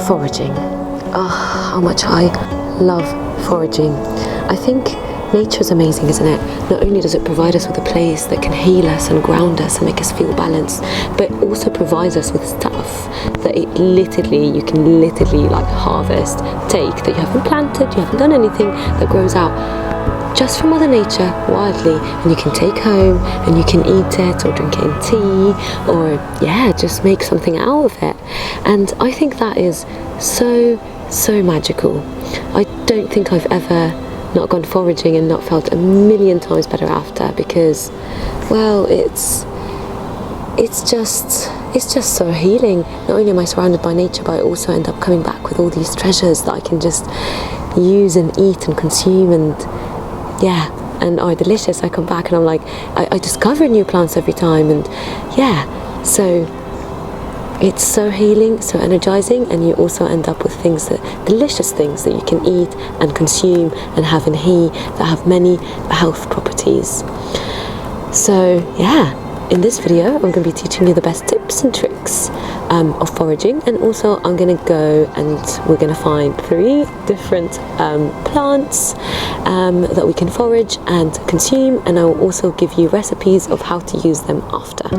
Foraging. Oh, how much I love foraging. I think nature is amazing, isn't it? Not only does it provide us with a place that can heal us and ground us and make us feel balanced, but it also provides us with stuff that you can literally like harvest, take, that you haven't planted, you haven't done anything, that grows out just from Mother Nature, wildly, and you can take home and you can eat it or drink it in tea, or yeah, just make something out of it. And I think that is so magical. I don't think I've ever not gone foraging and not felt a million times better after, because, well, it's just so healing. Not only am I surrounded by nature, but I also end up coming back with all these treasures that I can just use and eat and consume, and yeah, and are delicious. I come back and I'm like, I discover new plants every time, and yeah, so it's so healing, so energizing, and you also end up with things delicious things that you can eat and consume and have in he that have many health properties. So yeah, in this video I'm going to be teaching you the best tips and tricks of foraging, and also I'm going to go and we're going to find 3 different plants that we can forage and consume, and I will also give you recipes of how to use them after.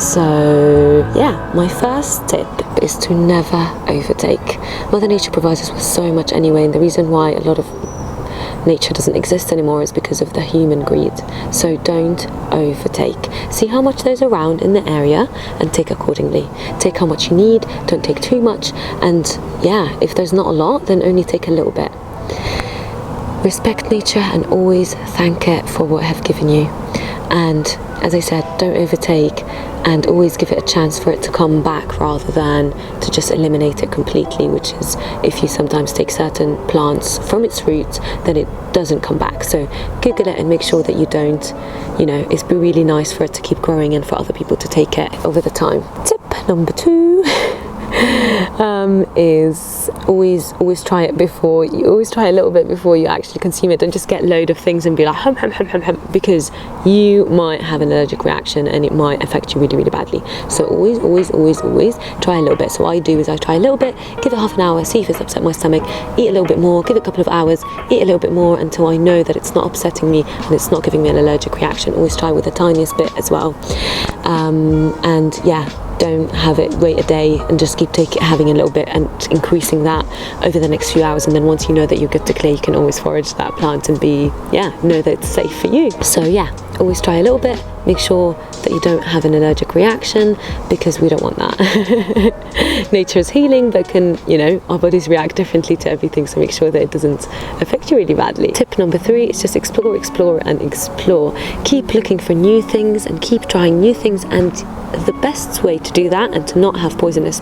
So yeah, my first tip is to never overtake. Mother Nature provides us with so much anyway, and the reason why a lot of nature doesn't exist anymore is because of the human greed. So don't overtake. See how much there's around in the area and take accordingly. Take how much you need, don't take too much, and yeah, if there's not a lot, then only take a little bit. Respect nature and always thank it for what I have given you. And as I said, don't overtake, and always give it a chance for it to come back rather than to just eliminate it completely, which is if you sometimes take certain plants from its roots, then it doesn't come back. So Google it and make sure that you don't, it's really nice for it to keep growing and for other people to take it over the time. Tip number 2 is always try it before you a little bit before you actually consume it. Don't just get a load of things and be like hum, because you might have an allergic reaction and it might affect you really badly. So always try a little bit. So what I do is I try a little bit, give it half an hour, see if it's upset my stomach, eat a little bit more, give it a couple of hours, eat a little bit more until I know that it's not upsetting me and it's not giving me an allergic reaction. Always try with the tiniest bit as well. And yeah, don't have it wait a day and just keep having a little bit and increasing that over the next few hours, and then once you know that you're good to clear, you can always forage that plant and know that it's safe for you. So yeah, always try a little bit, make sure that you don't have an allergic reaction, because we don't want that. Nature is healing, but our bodies react differently to everything, so make sure that it doesn't affect you really badly. Tip number 3 is just explore. Keep looking for new things and keep trying new things, and the best way to do that and to not have poisonous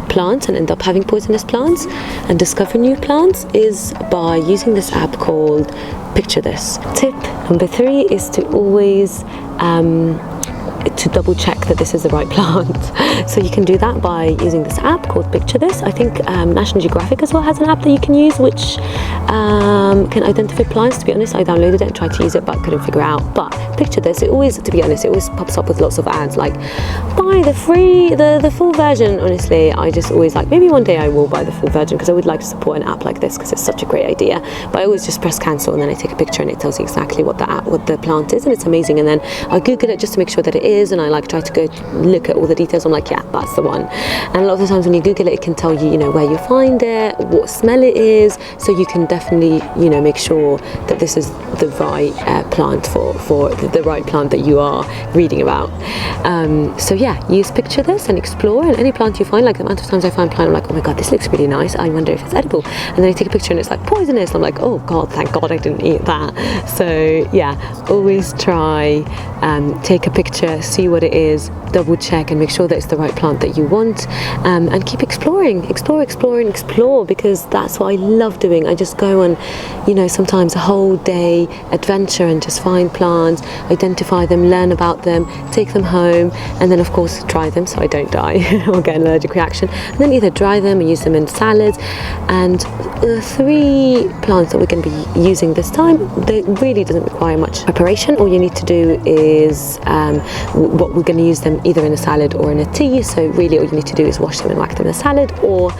plants and end up having poisonous plants and discover new plants is by using this app called Picture This. Tip number 3 is to always to double check that this is the right plant. So you can do that by using this app called Picture This. I think National Geographic as well has an app that you can use which can identify plants. To be honest, I downloaded it and tried to use it but couldn't figure it out. But Picture This, it always pops up with lots of ads like buy the full version. Honestly, I just always maybe one day I will buy the full version, because I would like to support an app like this because it's such a great idea. But I always just press cancel and then I take a picture and it tells you exactly what the plant is, and it's amazing. And then I Google it just to make sure that it is, and I try to go look at all the details. I'm like, yeah, that's the one. And a lot of the times when you Google it, it can tell you, where you find it, what smell it is, so you can definitely, make sure that this is the right plant for the right plant that you are reading about. So yeah, use Picture This and explore, and any plant you find, the amount of times I find a plant, I'm like, oh my god, this looks really nice, I wonder if it's edible, and then I take a picture and it's poisonous. I'm like, oh god, thank god I didn't eat that. So yeah, always try, take a picture, see what it is, double check and make sure that it's the right plant that you want, and keep exploring, because that's what I love doing. I just go and you know, sometimes a whole day adventure and just find plants, identify them, learn about them, take them home, and then of course dry them so I don't die or get an allergic reaction, and then either dry them or use them in salads. And the 3 plants that we're going to be using this time, they really doesn't require much preparation. All you need to do is what we're going to use them either in a salad or in a tea, so really all you need to do is wash them and whack them in a salad, or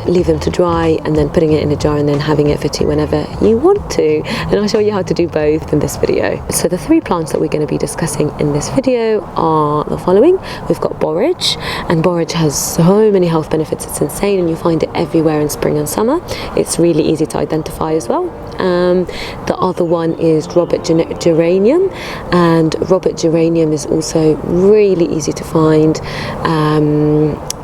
leave them to dry and then putting it in a jar and then having it for tea whenever you want to. And I'll show you how to do both in this video. So the 3 plants that we're going to be discussing in this video are the following. We've got borage, and borage has so many health benefits, it's insane, and you find it everywhere in spring and summer. It's really easy to identify as well. The other one is Robert Geranium, and Robert Geranium is also really easy to find.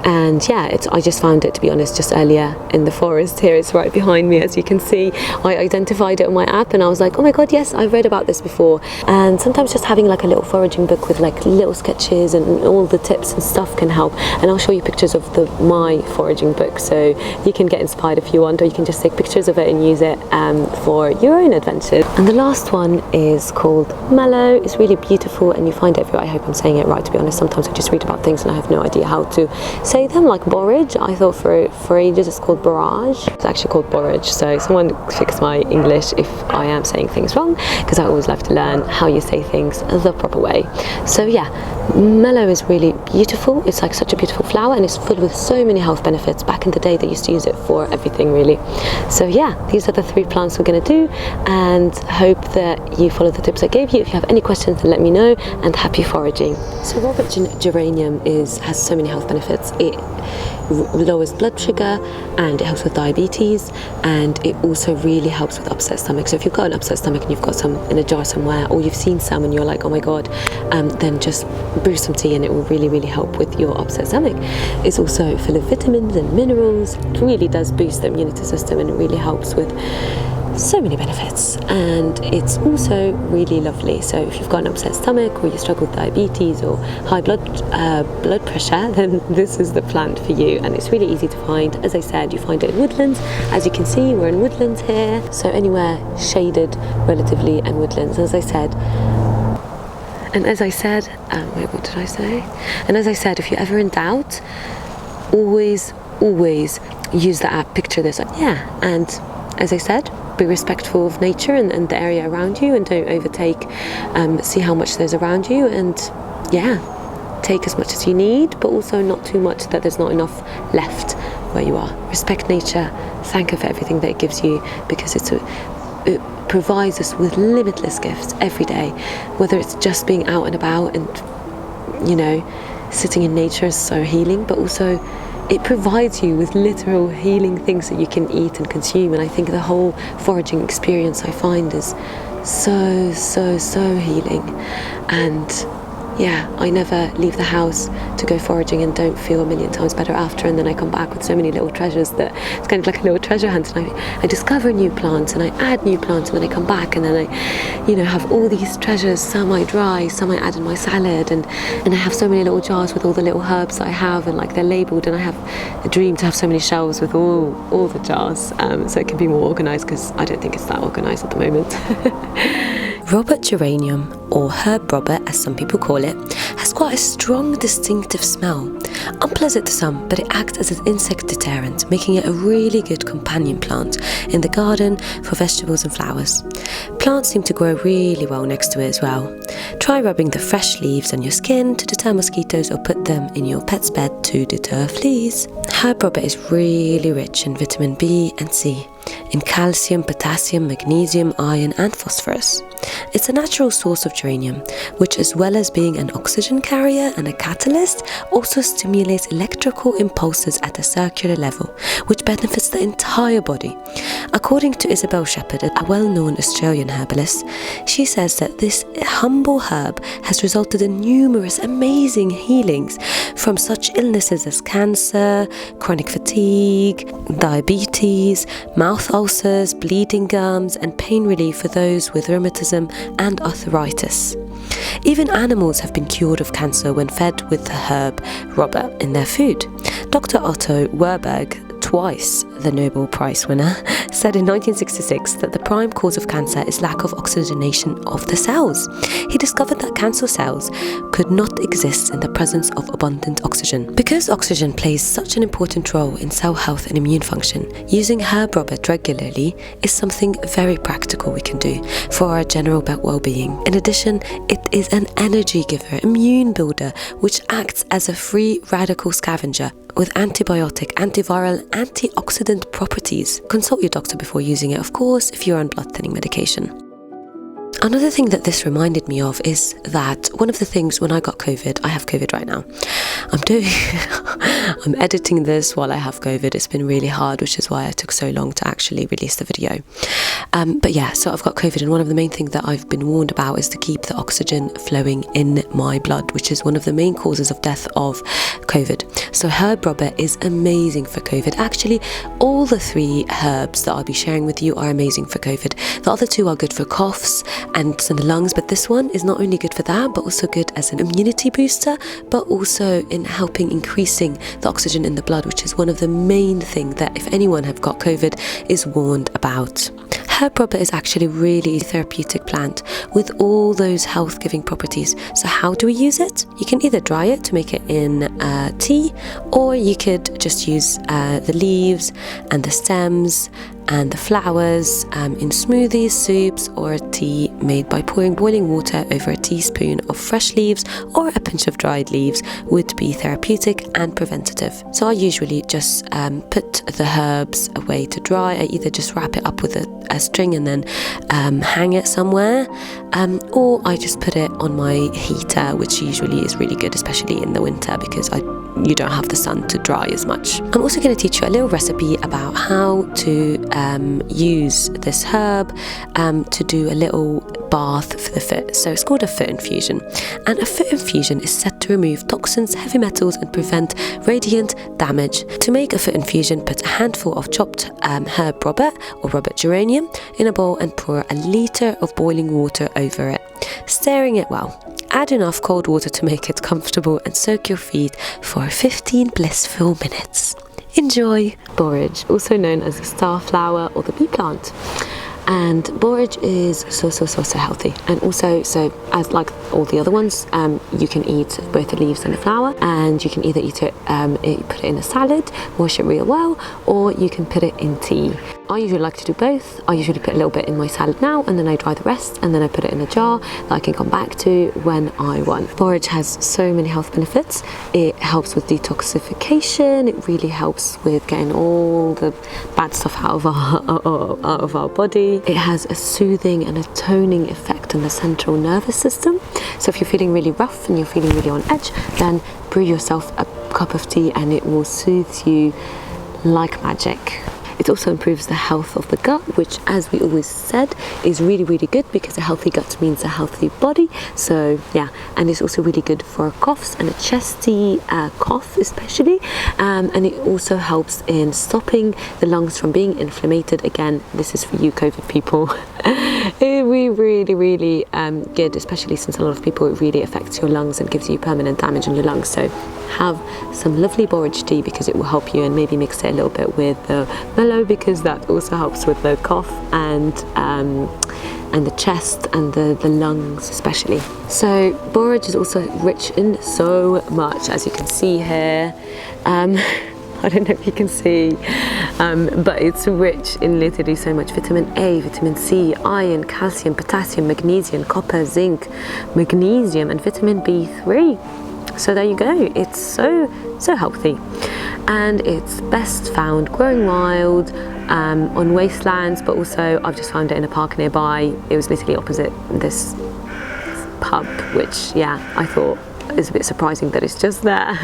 And yeah, I just found it, to be honest, just earlier in the forest here. It's right behind me, as you can see. I identified it on my app and I was like, oh my god, yes, I've read about this before. And sometimes just having like a little foraging book with like little sketches and all the tips and stuff can help. And I'll show you pictures of my foraging book, so you can get inspired if you want, or you can just take pictures of it and use it for your own adventures. And the last one is called Mallow. It's really beautiful and you find it everywhere. I hope I'm saying it right, to be honest. Sometimes I just read about things and I have no idea how to say them, like Borage. I thought for ages it's called Borage. It's actually called Borage, so someone fix my English if I am saying things wrong, because I always love to learn how you say things the proper way. So yeah, Mallow is really beautiful. It's like such a beautiful flower and it's filled with so many health benefits. Back in the day they used to use it for everything really. So yeah, these are the 3 plants we're going to do, and hope that you follow the tips I gave you. If you have any questions, then let me know, and happy foraging. So Robert Geranium has so many health benefits. It lowers blood sugar and it helps with diabetes, and it also really helps with upset stomach. So if you've got an upset stomach and you've got some in a jar somewhere, or you've seen some and you're like, oh my god, then just brew some tea and it will really help with your upset stomach. It's also full of vitamins and minerals. It really does boost the immunity system and it really helps with so many benefits, and it's also really lovely. So if you've got an upset stomach or you struggle with diabetes or high blood pressure, then this is the plant for you, and it's really easy to find. As I said, you find it in woodlands. As you can see, we're in woodlands here, so anywhere shaded relatively and woodlands. As I said, wait, what did I say? And as I said, if you're ever in doubt, always use the app, picture this. Yeah, and as I said, be respectful of nature and the area around you, and don't overtake. See how much there's around you, and yeah, take as much as you need, but also not too much that there's not enough left where you are. Respect nature, thank her for everything that it gives you, because it provides us with limitless gifts every day, whether it's just being out and about and, you know, sitting in nature is so healing, but also it provides you with literal healing things that you can eat and consume. And I think the whole foraging experience, I find, is so healing. And yeah, I never leave the house to go foraging and don't feel a million times better after, and then I come back with so many little treasures that it's kind of like a little treasure hunt, and I discover new plants and I add new plants, and then I come back and then I, you know, have all these treasures. Some I dry, some I add in my salad, and I have so many little jars with all the little herbs that I have, and like they're labelled, and I have a dream to have so many shelves with all the jars, so it can be more organised, because I don't think it's that organised at the moment. Robert Geranium, or herb Robert as some people call it, has quite a strong distinctive smell. Unpleasant to some, but it acts as an insect deterrent, making it a really good companion plant in the garden for vegetables and flowers. Plants seem to grow really well next to it as well. Try rubbing the fresh leaves on your skin to deter mosquitoes, or put them in your pet's bed to deter fleas. Herb Robert is really rich in vitamin B and C, in calcium, potassium, magnesium, iron and phosphorus. It's a natural source of geranium, which, as well as being an oxygen carrier and a catalyst, also stimulates electrical impulses at a circular level, which benefits the entire body. According to Isabel Shepherd, a well-known Australian herbalist, she says that this humble herb has resulted in numerous amazing healings from such illnesses as cancer, chronic fatigue, diabetes, mouth ulcers, bleeding gums, and pain relief for those with rheumatism and arthritis. Even animals have been cured of cancer when fed with the herb Robert in their food. Dr. Otto Warburg twice the Nobel Prize winner, said in 1966 that the prime cause of cancer is lack of oxygenation of the cells. He discovered that cancer cells could not exist in the presence of abundant oxygen. Because oxygen plays such an important role in cell health and immune function, using herb Robert regularly is something very practical we can do for our general well-being. In addition, it is an energy giver, immune builder, which acts as a free radical scavenger with antibiotic, antiviral, antioxidant properties. Consult your doctor before using it, of course, if you're on blood thinning medication. Another thing that this reminded me of is that one of the things when I got COVID, I have COVID right now. I'm editing this while I have COVID. It's been really hard, which is why it took so long to actually release the video. But yeah, so I've got COVID, and one of the main things that I've been warned about is to keep the oxygen flowing in my blood, which is one of the main causes of death of COVID. So herb Robert is amazing for COVID. Actually, all the 3 herbs that I'll be sharing with you are amazing for COVID. The other 2 are good for coughs and in the lungs, but this one is not only good for that, but also good as an immunity booster, but also in helping increasing the oxygen in the blood, which is one of the main things that if anyone have got COVID is warned about. Herb Robert is actually really a therapeutic plant with all those health-giving properties. So how do we use it? You can either dry it to make it in tea, or you could just use the leaves and the stems and the flowers in smoothies, soups, or tea made by pouring boiling water over a teaspoon of fresh leaves or a pinch of dried leaves would be therapeutic and preventative. So I usually just put the herbs away to dry. I either just wrap it up with a string and then hang it somewhere, or I just put it on my heater, which usually is really good, especially in the winter, because you don't have the sun to dry as much. I'm also going to teach you a little recipe about how to use this herb to do a little bath for the foot. So it's called a foot infusion, and a foot infusion is set to remove toxins, heavy metals, and prevent radiant damage. To make a foot infusion, put a handful of chopped herb Robert or Robert Geranium in a bowl and pour a litre of boiling water over it, stirring it well. Add enough cold water to make it comfortable and soak your feet for 15 blissful minutes. Enjoy! Borage, also known as the starflower or the bee plant. And borage is so healthy, and also, so as like all the other ones, you can eat both the leaves and the flower, and you can either eat it, put it in a salad, wash it real well, or you can put it in tea. I usually like to do both. I usually put a little bit in my salad now, and then I dry the rest, and then I put it in a jar that I can come back to when I want. Borage has so many health benefits. It helps with detoxification. It really helps with getting all the bad stuff out of our body. It has a soothing and a toning effect on the central nervous system. So if you're feeling really rough and you're feeling really on edge, then brew yourself a cup of tea and it will soothe you like magic. It also improves the health of the gut, which, as we always said, is really good, because a healthy gut means a healthy body. So yeah, and it's also really good for coughs and a chesty cough especially, and it also helps in stopping the lungs from being inflamed. Again, this is for you COVID people. It really good, especially since a lot of people, it really affects your lungs and gives you permanent damage on your lungs. So have some lovely borage tea, because it will help you, and maybe mix it a little bit with the Mallow, because that also helps with the cough and the chest and the lungs especially. So borage is also rich in so much, as you can see here. I don't know if you can see, but it's rich in literally so much: vitamin A, vitamin C, iron, calcium, potassium, magnesium, copper, zinc, magnesium, and vitamin B3. So there you go. It's so healthy, and it's best found growing wild on wastelands, but also I've just found it in a park nearby. It was literally opposite this pub, which I thought is a bit surprising that it's just there.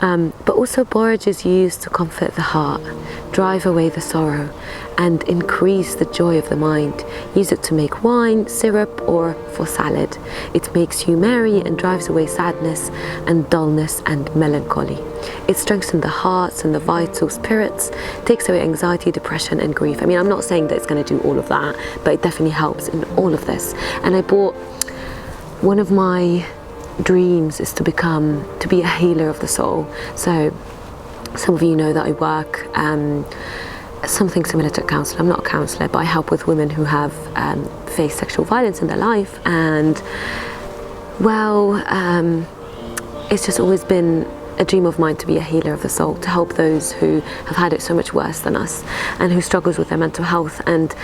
But also borage is used to comfort the heart, drive away the sorrow, and increase the joy of the mind. Use it to make wine, syrup, or for salad. It makes you merry and drives away sadness and dullness and melancholy. It strengthens the hearts and the vital spirits, takes away anxiety, depression, and grief. I mean, I'm not saying that it's going to do all of that, but it definitely helps in all of this. And I bought, one of my dreams is to be a healer of the soul. So some of you know that I work something similar to a counsellor. I'm not a counsellor, but I help with women who have faced sexual violence in their life, and well, it's just always been a dream of mine to be a healer of the soul, to help those who have had it so much worse than us and who struggles with their mental health. And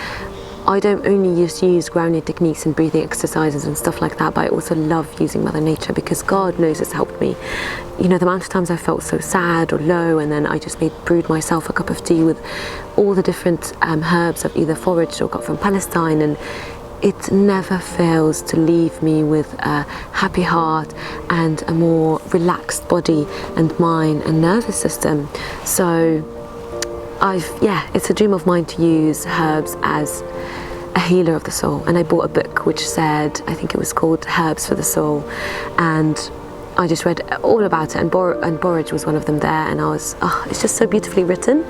I don't only use grounding techniques and breathing exercises and stuff like that, but I also love using Mother Nature, because God knows it's helped me. You know, the amount of times I felt so sad or low, and then I just brewed myself a cup of tea with all the different herbs I've either foraged or got from Palestine, and it never fails to leave me with a happy heart and a more relaxed body and mind and nervous system. So it's a dream of mine to use herbs as a healer of the soul. And I bought a book which said, I think it was called Herbs for the Soul, and I just read all about it, and Borage was one of them there, and I was, it's just so beautifully written,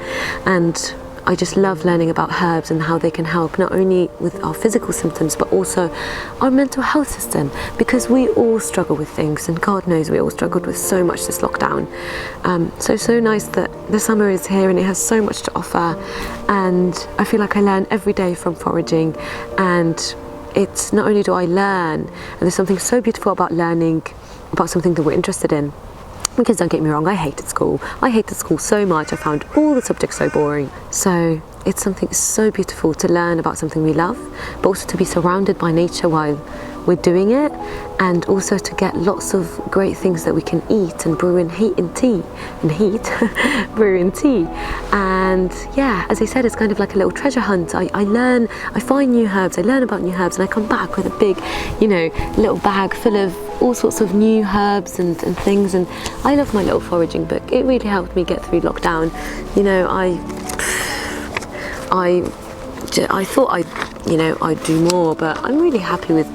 and I just love learning about herbs and how they can help not only with our physical symptoms but also our mental health system, because we all struggle with things, and God knows we all struggled with so much this lockdown. So nice that the summer is here and it has so much to offer, and I feel like I learn every day from foraging. And it's not only do I learn, and there's something so beautiful about learning about something that we're interested in. Because don't get me wrong, I hated school. I hated school so much. I found all the subjects so boring. So it's something so beautiful to learn about something we love, but also to be surrounded by nature while we're doing it, and also to get lots of great things that we can eat and brew and heat in tea, brew in tea. And yeah, as I said, it's kind of like a little treasure hunt. I find new herbs, I learn about new herbs, and I come back with a big, little bag full of all sorts of new herbs and things. And I love my little foraging book. It really helped me get through lockdown. I thought I'd do more, but I'm really happy with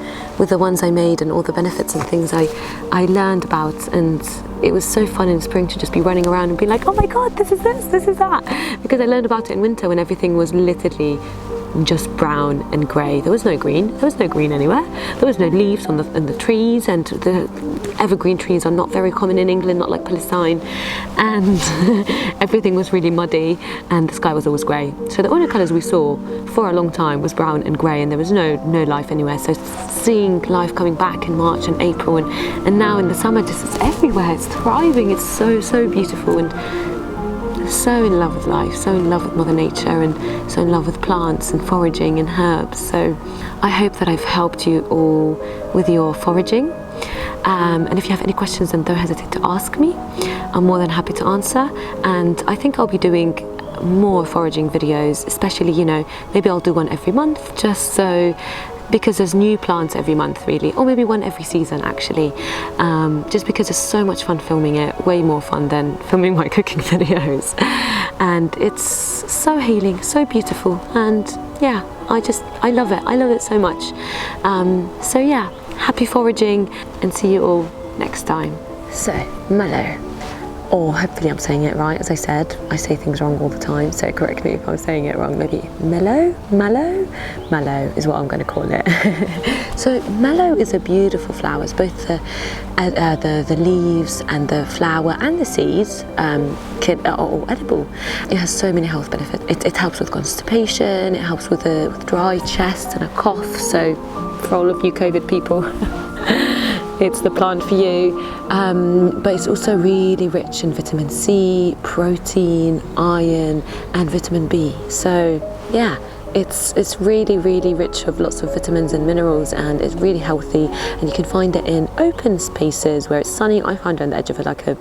the ones I made and all the benefits and things I learned about. And it was so fun in spring to just be running around and be like, oh my God, this is that, because I learned about it in winter when everything was literally just brown and grey. There was no green anywhere. There was no leaves on the trees, and the evergreen trees are not very common in England, not like Palestine, and everything was really muddy, and the sky was always grey. So the only colours we saw for a long time was brown and grey, and there was no life anywhere. So seeing life coming back in March and April, and now in the summer, just it's everywhere, it's thriving, it's so beautiful, and so in love with life, so in love with Mother Nature, and so in love with plants and foraging and herbs. So I hope that I've helped you all with your foraging. And if you have any questions, then don't hesitate to ask me. I'm more than happy to answer. And I think I'll be doing more foraging videos, especially, maybe I'll do one every month, just so, because there's new plants every month really, or maybe one every season actually, just because it's so much fun filming it, way more fun than filming my cooking videos, and it's so healing, so beautiful, and yeah, I love it so much. So yeah, happy foraging, and see you all next time. So Mallow, or hopefully I'm saying it right. As I said, I say things wrong all the time, so correct me if I'm saying it wrong. Maybe Mallow is what I'm going to call it. So mallow is a beautiful flower. It's both the leaves and the flower and the seeds are all edible. It has so many health benefits. It helps with constipation, it helps with dry chest and a cough. So for all of you COVID people, it's the plant for you. But it's also really rich in vitamin C, protein, iron, and vitamin B. So yeah, it's really rich of lots of vitamins and minerals, and it's really healthy, and you can find it in open spaces where it's sunny. I found it on the edge of a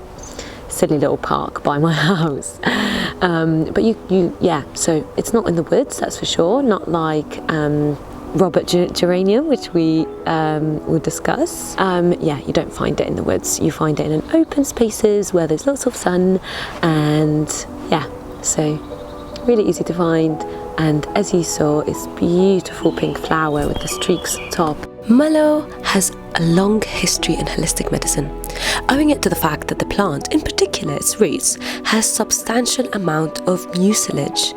silly little park by my house. But so it's not in the woods, that's for sure, not like Robert Geranium, which we will discuss. You don't find it in the woods. You find it in open spaces where there's lots of sun, and so really easy to find. And as you saw, it's beautiful pink flower with the streaks on top. Mallow has a long history in holistic medicine. owing it to the fact that the plant, in particular its roots, has substantial amount of mucilage,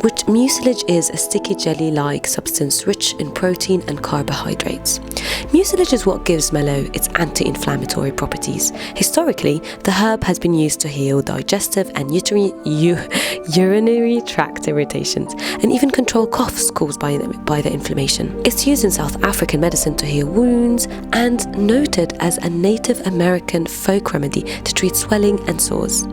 which mucilage is a sticky jelly-like substance rich in protein and carbohydrates. Mucilage is what gives mallow its anti-inflammatory properties. Historically, the herb has been used to heal digestive and urinary tract irritations and even control coughs caused by the inflammation. It's used in South African medicine to heal wounds and noted as a Native American folk remedy to treat swelling and sores.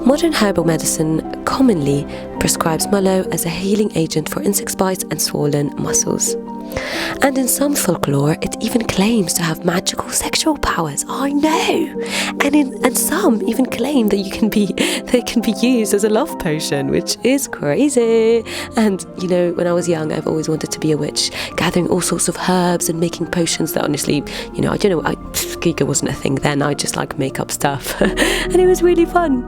Modern herbal medicine commonly prescribes mallow as a healing agent for insect bites and swollen muscles. And in some folklore, it even claims to have magical sexual powers. I know! And some even claim that they can be used as a love potion, which is crazy. And, you know, when I was young, I've always wanted to be a witch, gathering all sorts of herbs and making potions that honestly, you know, I don't know, Giga wasn't a thing then. I just like make up stuff. And it was really fun.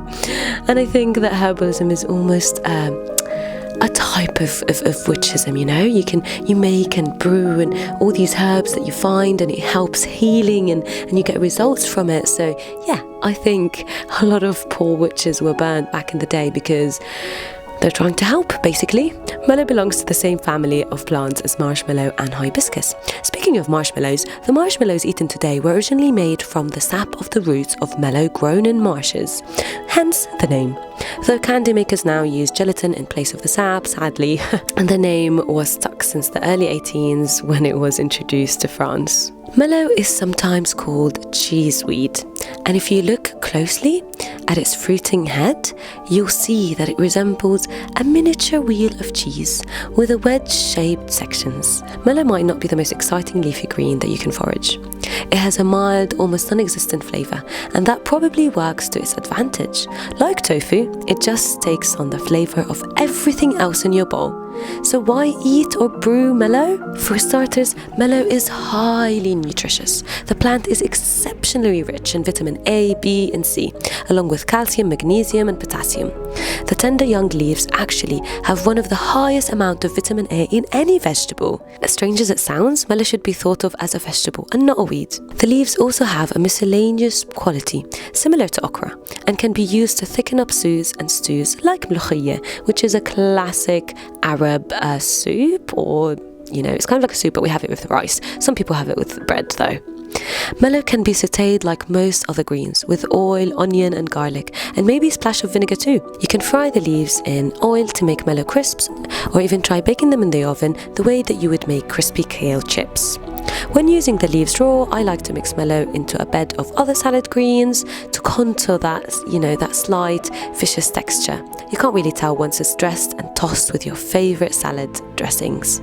And I think that herbalism is almost a type of witchism, you know. You make and brew and all these herbs that you find, and it helps healing and you get results from it. So yeah, I think a lot of poor witches were burnt back in the day because they're trying to help, basically. Mallow belongs to the same family of plants as marshmallow and hibiscus. Speaking of marshmallows, the marshmallows eaten today were originally made from the sap of the roots of mallow grown in marshes, hence the name. Though candy makers now use gelatin in place of the sap, sadly, and the name was stuck since the early 1800s when it was introduced to France. Mallow is sometimes called cheeseweed, and if you look closely at its fruiting head, you'll see that it resembles a miniature wheel of cheese with a wedge-shaped sections. Mallow might not be the most exciting leafy green that you can forage. It has a mild, almost non-existent flavour, and that probably works to its advantage. Like tofu, it just takes on the flavour of everything else in your bowl. So why eat or brew mallow? For starters, mallow is highly nutritious. The plant is exceptionally rich in vitamin A, B and C, along with calcium, magnesium and potassium. The tender young leaves actually have one of the highest amount of vitamin A in any vegetable. As strange as it sounds, mallow should be thought of as a vegetable and not a weed. The leaves also have a miscellaneous quality, similar to okra, and can be used to thicken up stews like mlokhiyeh, which is a classic Arab soup, or, you know, it's kind of like a soup, but we have it with rice. Some people have it with bread though. Mallow can be sautéed like most other greens, with oil, onion and garlic, and maybe a splash of vinegar too. You can fry the leaves in oil to make mallow crisps, or even try baking them in the oven the way that you would make crispy kale chips. When using the leaves raw, I like to mix mallow into a bed of other salad greens to contour that, you know, that slight viscous texture. You can't really tell once it's dressed and tossed with your favourite salad dressings.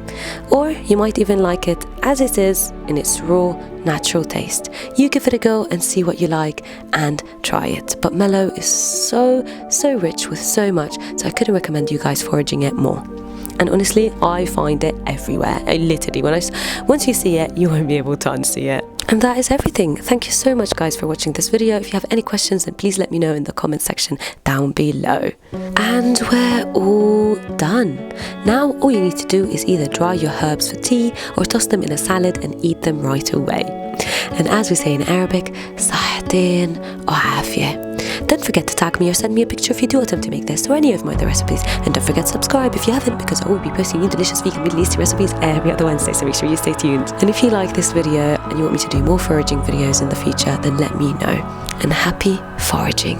Or you might even like it as it is in its raw, natural taste. You give it a go and see what you like and try it. But mallow is so rich with so much, so I couldn't recommend you guys foraging it more. And honestly, I find it everywhere. Once you see it, you won't be able to unsee it. And that is everything. Thank you so much, guys, for watching this video. If you have any questions, then please let me know in the comment section down below. And we're all done. Now, all you need to do is either dry your herbs for tea or toss them in a salad and eat them right away. And as we say in Arabic, صحتين وعافية. Don't forget to tag me or send me a picture if you do attempt to make this or any of my other recipes. And don't forget to subscribe if you haven't, because I will be posting new delicious vegan Middle Eastern recipes every other Wednesday, so make sure you stay tuned. And if you like this video and you want me to do more foraging videos in the future, then let me know. And happy foraging!